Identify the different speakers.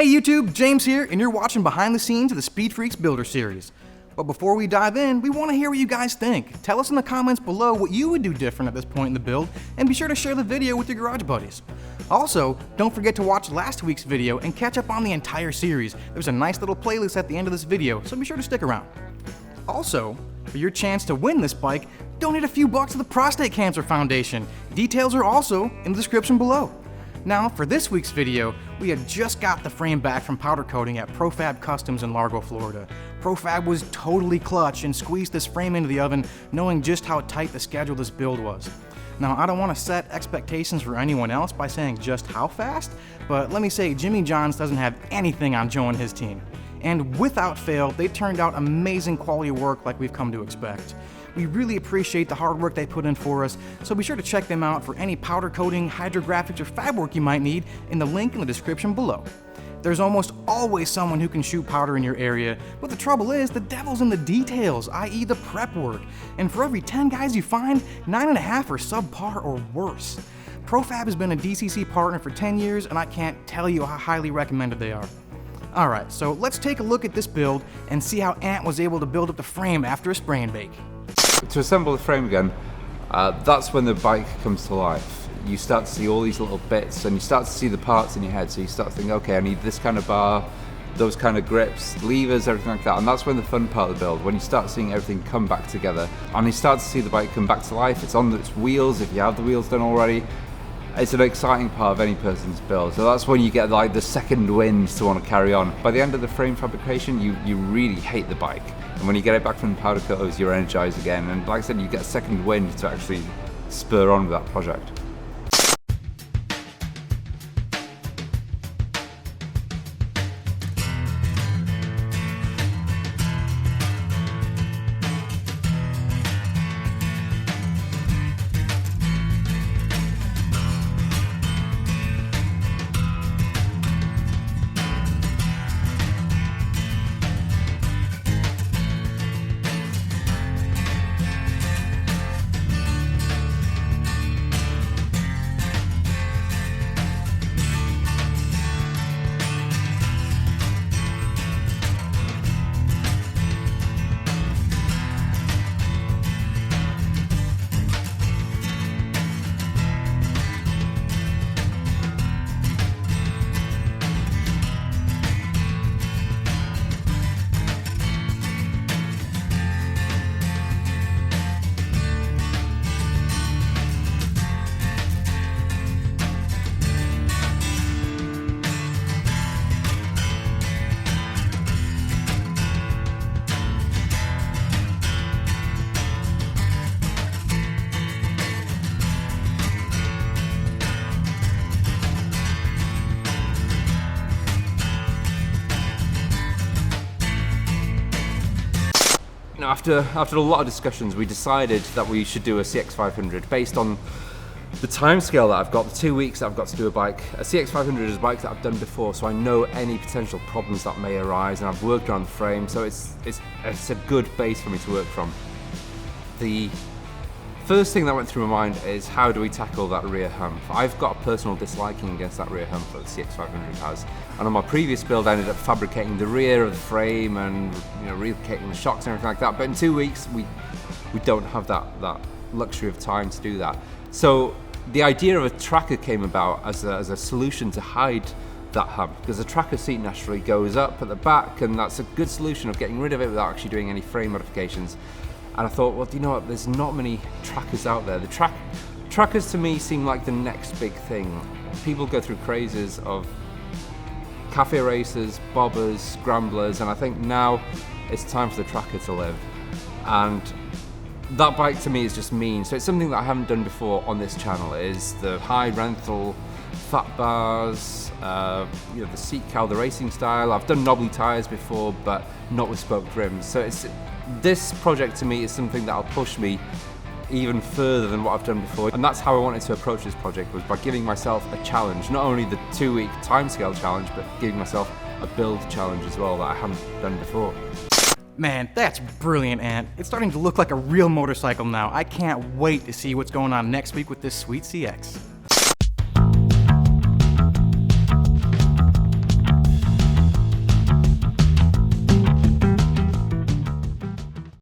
Speaker 1: Hey YouTube, James here, and you're watching behind the scenes of the Speed Freaks Builder Series. But before we dive in, we want to hear what you guys think. Tell us in the comments below what you would do different at this point in the build, and be sure to share the video with your garage buddies. Also, don't forget to watch last week's video and catch up on the entire series. There's a nice little playlist at the end of this video, so be sure to stick around. Also, for your chance to win this bike, donate a few bucks to the Prostate Cancer Foundation. Details are also in the description below. Now, for this week's video, we had just got the frame back from powder coating at ProFab Customs in Largo, Florida. ProFab was totally clutch and squeezed this frame into the oven, knowing just how tight the schedule this build was. Now, I don't want to set expectations for anyone else by saying just how fast, but let me say Jimmy Johns doesn't have anything on Joe and his team. And without fail, they turned out amazing quality work like we've come to expect. We really appreciate the hard work they put in for us, so be sure to check them out for any powder coating, hydrographics, or fab work you might need in the link in the description below. There's almost always someone who can shoot powder in your area, but the trouble is the devil's in the details, i.e. the prep work. And for every 10 guys you find, 9.5 are subpar or worse. ProFab has been a DCC partner for 10 years, and I can't tell you how highly recommended they are. Alright, so let's take a look at this build and see how Ant was able to build up the frame after a spray and bake.
Speaker 2: To assemble the frame again, that's when the bike comes to life. You start to see all these little bits and you start to see the parts in your head, so you start to think, okay, I need this kind of bar, those kind of grips, levers, everything like that, and that's when the fun part of the build, when you start seeing everything come back together and you start to see the bike come back to life. It's on its wheels, if you have the wheels done already. It's an exciting part of any person's build, so that's when you get like the second wind to want to carry on. By the end of the frame fabrication, you really hate the bike, and when you get it back from the powder coaters, you're energized again, and like I said, you get a second wind to actually spur on with that project. After a lot of discussions, we decided that we should do a CX500 based on the time scale that I've got, the 2 weeks that I've got to do a bike. A CX500 is a bike that I've done before, so I know any potential problems that may arise, and I've worked around the frame, so it's a good base for me to work from. The first thing that went through my mind is, how do we tackle that rear hump? I've got a personal disliking against that rear hump that the CX500 has, and on my previous build I ended up fabricating the rear of the frame and relocating the shocks and everything like that, but in 2 weeks we don't have that luxury of time to do that. So the idea of a tracker came about as a solution to hide that hump, because the tracker seat naturally goes up at the back, and that's a good solution of getting rid of it without actually doing any frame modifications. And I thought, well, do you know what, there's not many trackers out there. The trackers to me seem like the next big thing. People go through crazes of cafe racers, bobbers, scramblers, and I think now it's time for the tracker to live. And that bike to me is just mean. So it's something that I haven't done before on this channel, is the high renthal, fat bars, the seat cowl, the racing style. I've done knobbly tires before, but not with spoked rims. So this project to me is something that'll push me even further than what I've done before. And that's how I wanted to approach this project, was by giving myself a challenge, not only the 2-week timescale challenge, but giving myself a build challenge as well that I haven't done before.
Speaker 1: Man, that's brilliant, Ant. It's starting to look like a real motorcycle now. I can't wait to see what's going on next week with this sweet CX.